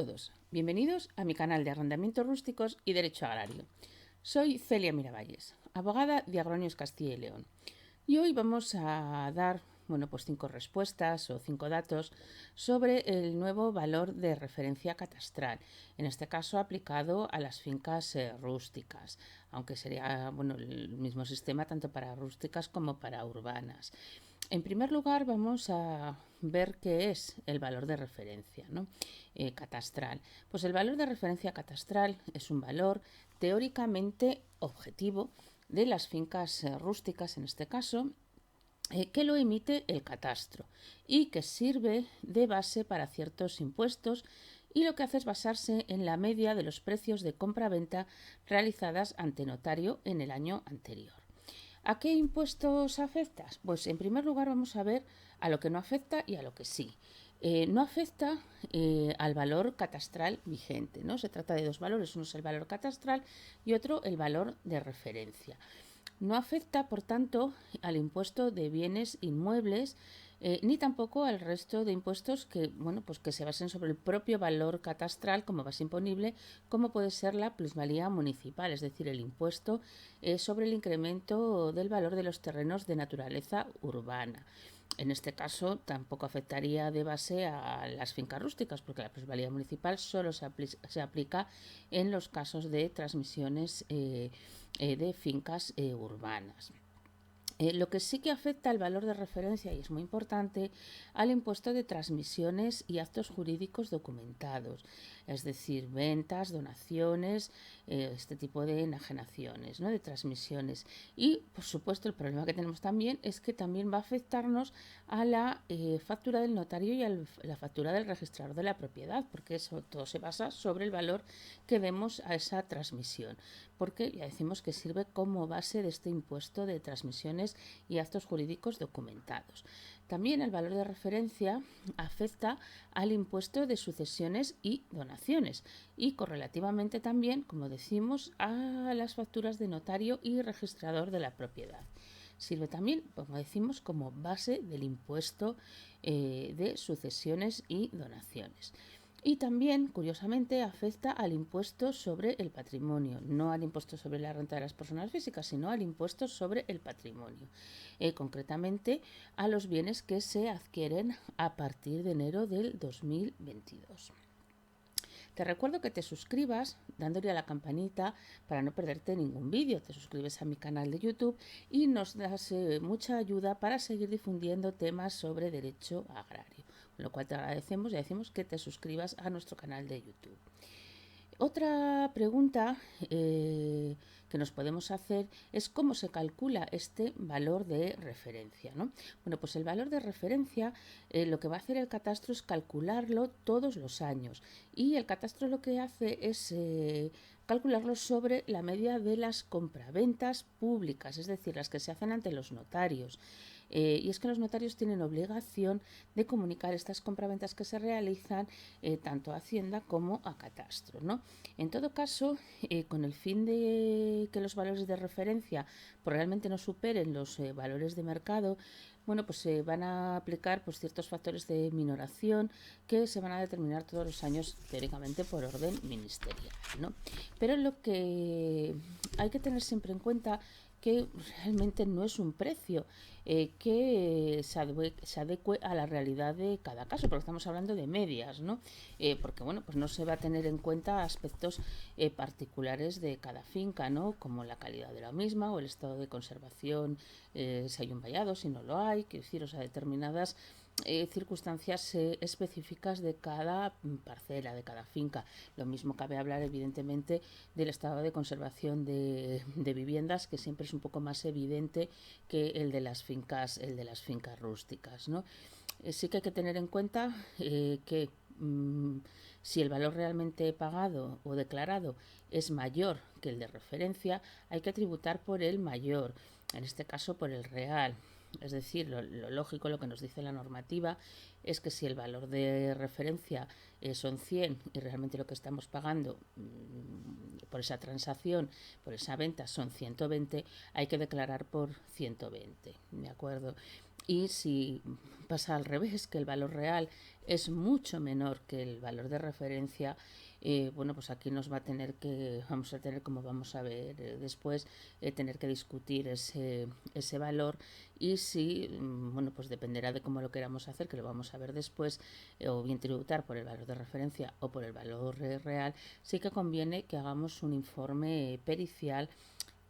todos, bienvenidos a mi canal de arrendamientos rústicos y derecho agrario. Soy Celia Miravalles, abogada de Agronios Castilla y León. Y hoy vamos a dar, pues 5 respuestas o 5 datos sobre el nuevo valor de referencia catastral, en este caso aplicado a las fincas rústicas, aunque sería el mismo sistema tanto para rústicas como para urbanas. En primer lugar, vamos a ver qué es el valor de referencia, ¿no? Catastral. Pues el valor de referencia catastral es un valor teóricamente objetivo de las fincas rústicas, en este caso, que lo emite el catastro y que sirve de base para ciertos impuestos, y lo que hace es basarse en la media de los precios de compra-venta realizadas ante notario en el año anterior. ¿A qué impuestos afecta? Pues en primer lugar vamos a ver a lo que no afecta y a lo que sí. No afecta al valor catastral vigente, ¿no? Se trata de dos valores, uno es el valor catastral y otro el valor de referencia. No afecta, por tanto, al impuesto de bienes inmuebles, ni tampoco al resto de impuestos que se basen sobre el propio valor catastral como base imponible, como puede ser la plusvalía municipal, es decir, el impuesto sobre el incremento del valor de los terrenos de naturaleza urbana. En este caso tampoco afectaría de base a las fincas rústicas, porque la plusvalía municipal solo se aplica en los casos de transmisiones de fincas urbanas. Lo que sí que afecta al valor de referencia, y es muy importante, al impuesto de transmisiones y actos jurídicos documentados, es decir, ventas, donaciones, este tipo de enajenaciones, ¿no? De transmisiones. Y, por supuesto, el problema que tenemos también es que también va a afectarnos a la factura del notario y a la factura del registrador de la propiedad, porque eso todo se basa sobre el valor que demos a esa transmisión, porque ya decimos que sirve como base de este impuesto de transmisiones y actos jurídicos documentados. También el valor de referencia afecta al impuesto de sucesiones y donaciones, y correlativamente también, como decimos, a las facturas de notario y registrador de la propiedad. Sirve también, como decimos, como base del impuesto de sucesiones y donaciones. Y también, curiosamente, afecta al impuesto sobre el patrimonio, no al impuesto sobre la renta de las personas físicas, sino al impuesto sobre el patrimonio, concretamente a los bienes que se adquieren a partir de enero del 2022. Te recuerdo que te suscribas dándole a la campanita para no perderte ningún vídeo. Te suscribes a mi canal de YouTube y nos das mucha ayuda para seguir difundiendo temas sobre derecho agrario. Con lo cual te agradecemos y decimos que te suscribas a nuestro canal de YouTube. Otra pregunta que nos podemos hacer es cómo se calcula este valor de referencia, ¿no? Bueno, pues el valor de referencia lo que va a hacer el catastro es calcularlo todos los años, y el catastro lo que hace es calcularlo sobre la media de las compraventas públicas, es decir, las que se hacen ante los notarios. Y es que los notarios tienen obligación de comunicar estas compraventas que se realizan tanto a Hacienda como a Catastro, ¿no? En todo caso, con el fin de que los valores de referencia realmente no superen los valores de mercado, pues se van a aplicar ciertos factores de minoración que se van a determinar todos los años teóricamente por orden ministerial, ¿no? Pero lo que hay que tener siempre en cuenta que realmente no es un precio que se adecue a la realidad de cada caso, porque estamos hablando de medias, ¿no? Porque pues no se va a tener en cuenta aspectos particulares de cada finca, ¿no? Como la calidad de la misma o el estado de conservación, si hay un vallado, si no lo hay, quiero decir, determinadas circunstancias específicas de cada parcela, de cada finca. Lo mismo cabe hablar, evidentemente, del estado de conservación de viviendas, que siempre es un poco más evidente que el de las fincas rústicas, ¿no? Sí que hay que tener en cuenta que si el valor realmente pagado o declarado es mayor que el de referencia, hay que tributar por el mayor, en este caso por el real. Es decir, lo lógico, lo que nos dice la normativa, es que si el valor de referencia son 100 y realmente lo que estamos pagando por esa transacción, por esa venta, son 120, hay que declarar por 120, ¿de acuerdo? Y si pasa al revés, que el valor real es mucho menor que el valor de referencia, bueno, pues aquí vamos a tener, como vamos a ver después, tener que discutir ese valor. Y si, bueno, pues dependerá de cómo lo queramos hacer, que lo vamos a ver después, o bien tributar por el valor de referencia o por el valor real, sí que conviene que hagamos un informe pericial,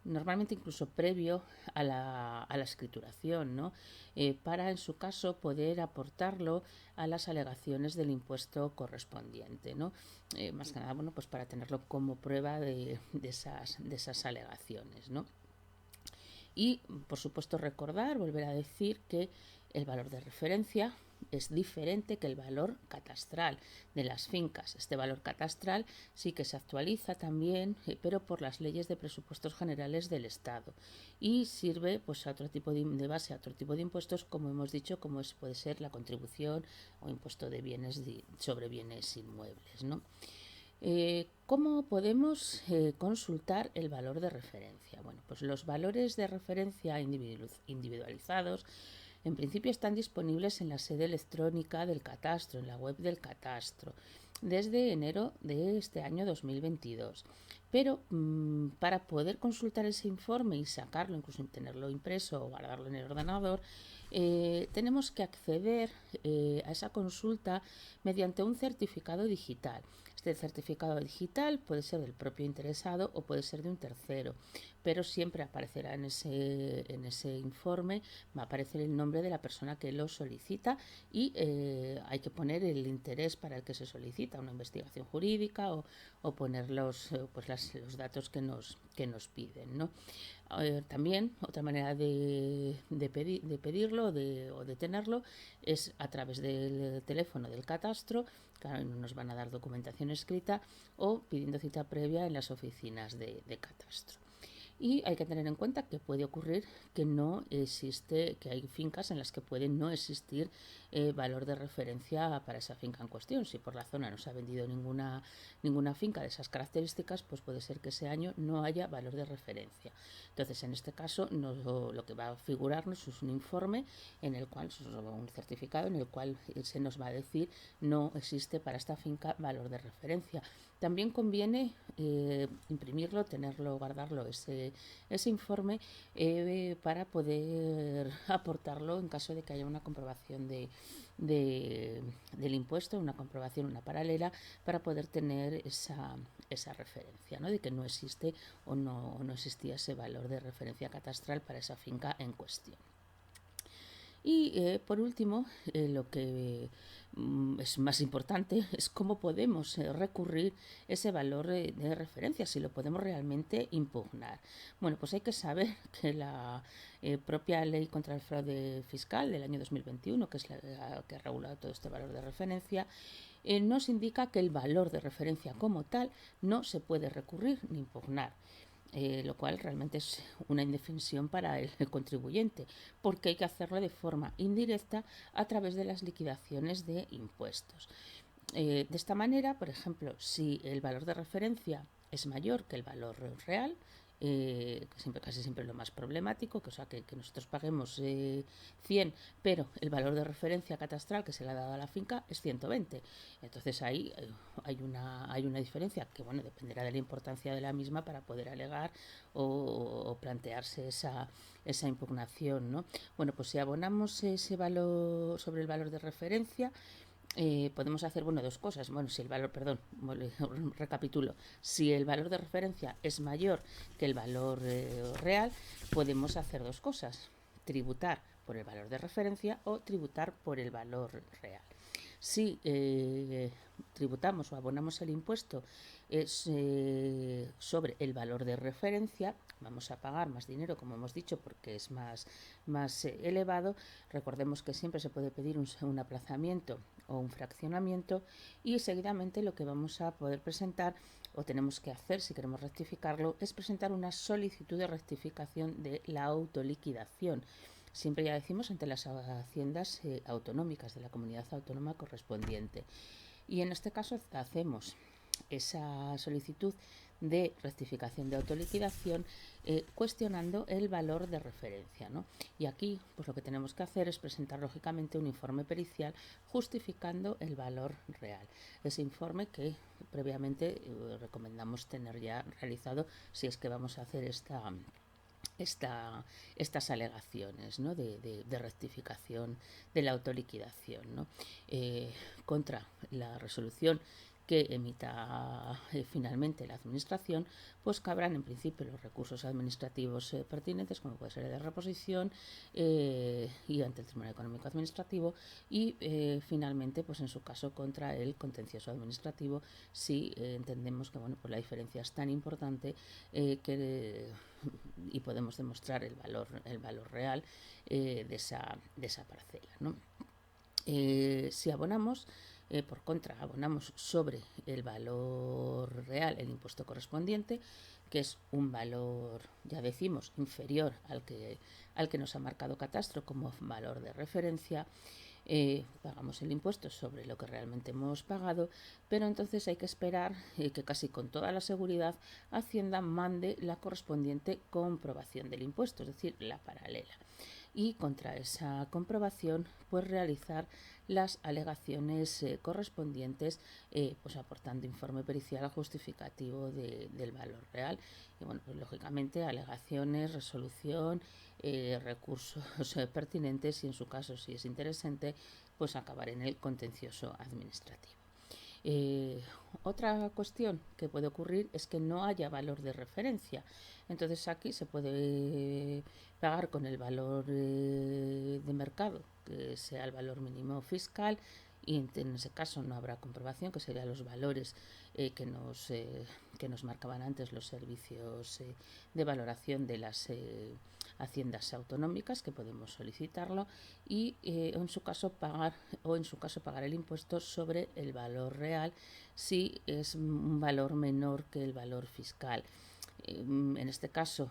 normalmente incluso previo a la escrituración, ¿no? Para en su caso poder aportarlo a las alegaciones del impuesto correspondiente, ¿no? Más que nada, bueno, pues para tenerlo como prueba de esas alegaciones, ¿no? Y, por supuesto, volver a decir que el valor de referencia es diferente que el valor catastral de las fincas. Este valor catastral sí que se actualiza también, pero por las leyes de presupuestos generales del Estado, y sirve pues a otro tipo de base a otro tipo de impuestos, como hemos dicho, como puede ser la contribución o impuesto de bienes sobre bienes inmuebles, ¿no? ¿Cómo podemos consultar el valor de referencia? Bueno, pues los valores de referencia individualizados en principio están disponibles en la sede electrónica del catastro, en la web del catastro, desde enero de este año 2022. Pero para poder consultar ese informe y sacarlo, incluso tenerlo impreso o guardarlo en el ordenador, tenemos que acceder a esa consulta mediante un certificado digital. Este certificado digital puede ser del propio interesado o puede ser de un tercero, pero siempre aparecerá en ese informe, va a aparecer el nombre de la persona que lo solicita, y hay que poner el interés para el que se solicita, una investigación jurídica, o poner los datos que nos piden, ¿no? También otra manera de pedirlo o de tenerlo es a través del teléfono del catastro. Claro, nos van a dar documentación escrita, o pidiendo cita previa en las oficinas de catastro. Y hay que tener en cuenta que puede ocurrir que que hay fincas en las que puede no existir valor de referencia para esa finca en cuestión. Si por la zona no se ha vendido ninguna finca de esas características, pues puede ser que ese año no haya valor de referencia. Entonces, en este caso, lo que va a figurarnos es un informe en el cual, un certificado en el cual se nos va a decir no existe para esta finca valor de referencia. También conviene imprimirlo, tenerlo, guardarlo, ese informe, para poder aportarlo en caso de que haya una comprobación del impuesto, una comprobación, una paralela, para poder tener esa referencia, ¿no? De que no existe o no existía ese valor de referencia catastral para esa finca en cuestión. Y por último, lo que es más importante es cómo podemos recurrir ese valor de referencia, si lo podemos realmente impugnar. Bueno, pues hay que saber que la propia ley contra el fraude fiscal del año 2021, que es la que ha regulado todo este valor de referencia, nos indica que el valor de referencia como tal no se puede recurrir ni impugnar. Lo cual realmente es una indefensión para el contribuyente, porque hay que hacerlo de forma indirecta a través de las liquidaciones de impuestos. De esta manera, por ejemplo, si el valor de referencia es mayor que el valor real, casi siempre es lo más problemático, que nosotros paguemos 100, pero el valor de referencia catastral que se le ha dado a la finca es 120. Entonces ahí hay una diferencia que, bueno, dependerá de la importancia de la misma para poder alegar o plantearse esa impugnación, ¿no? Bueno, pues si abonamos ese valor sobre el valor de referencia, podemos hacer, bueno, dos cosas. Bueno, si el valor, perdón, recapitulo, si el valor de referencia es mayor que el valor real, podemos hacer dos cosas: tributar por el valor de referencia o tributar por el valor real. Si tributamos o abonamos el impuesto sobre el valor de referencia, vamos a pagar más dinero, como hemos dicho, porque es más elevado. Recordemos que siempre se puede pedir un aplazamiento o un fraccionamiento, y seguidamente lo que vamos a poder presentar, o tenemos que hacer si queremos rectificarlo, es presentar una solicitud de rectificación de la autoliquidación. Siempre, ya decimos, ante las haciendas autonómicas de la comunidad autónoma correspondiente. Y en este caso hacemos esa solicitud de rectificación de autoliquidación cuestionando el valor de referencia, ¿no? Y aquí pues lo que tenemos que hacer es presentar lógicamente un informe pericial justificando el valor real. Ese informe que previamente recomendamos tener ya realizado si es que vamos a hacer estas alegaciones, ¿no? de rectificación de la autoliquidación, ¿no? Contra la resolución que emita finalmente la Administración, pues cabrán en principio los recursos administrativos pertinentes, como puede ser el de reposición y ante el Tribunal Económico Administrativo, y finalmente, pues en su caso, contra el contencioso administrativo, si entendemos que bueno, pues la diferencia es tan importante y podemos demostrar el valor real de esa parcela, ¿no? Si abonamos, por contra, abonamos sobre el valor real el impuesto correspondiente, que es un valor, ya decimos, inferior al que nos ha marcado Catastro como valor de referencia, pagamos el impuesto sobre lo que realmente hemos pagado, pero entonces hay que esperar que casi con toda la seguridad Hacienda mande la correspondiente comprobación del impuesto, es decir, la paralela. Y contra esa comprobación pues realizar las alegaciones correspondientes, pues aportando informe pericial justificativo del valor real. Y bueno, pues lógicamente alegaciones, resolución, recursos pertinentes y en su caso, si es interesante, pues acabar en el contencioso administrativo. Otra cuestión que puede ocurrir es que no haya valor de referencia. Entonces aquí se puede pagar con el valor de mercado, que sea el valor mínimo fiscal, y en ese caso no habrá comprobación, que serían los valores que nos marcaban antes los servicios de valoración de las haciendas autonómicas, que podemos solicitarlo, y en su caso pagar el impuesto sobre el valor real si es un valor menor que el valor fiscal. En este caso,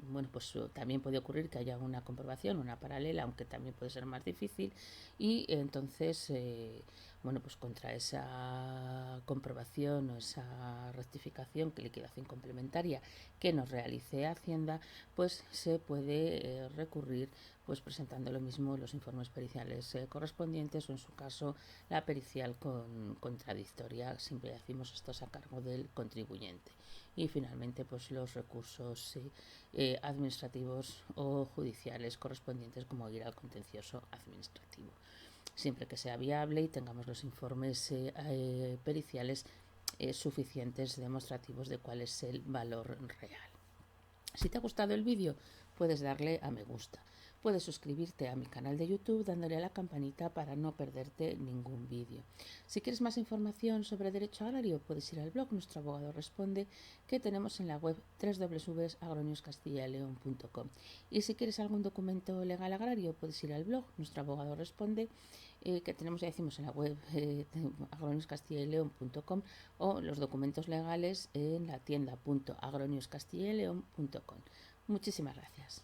bueno, pues también puede ocurrir que haya una comprobación, una paralela, aunque también puede ser más difícil, y entonces, bueno, pues contra esa comprobación o esa rectificación, que liquidación complementaria que nos realice Hacienda, pues se puede recurrir pues presentando lo mismo los informes periciales correspondientes o en su caso la pericial contradictoria, siempre decimos esto es a cargo del contribuyente. Y finalmente pues los recursos administrativos o judiciales correspondientes, como ir al contencioso administrativo, siempre que sea viable y tengamos los informes periciales suficientes demostrativos de cuál es el valor real. Si te ha gustado el vídeo, puedes darle a me gusta. Puedes suscribirte a mi canal de YouTube dándole a la campanita para no perderte ningún vídeo. Si quieres más información sobre derecho agrario, puedes ir al blog Nuestro Abogado Responde, que tenemos en la web www.agroniuscastillaleon.com. Y si quieres algún documento legal agrario, puedes ir al blog Nuestro Abogado Responde, que tenemos, ya decimos, en la web agroniuscastillaleon.com, o los documentos legales en la tienda.agroniuscastillaleon.com. Muchísimas gracias.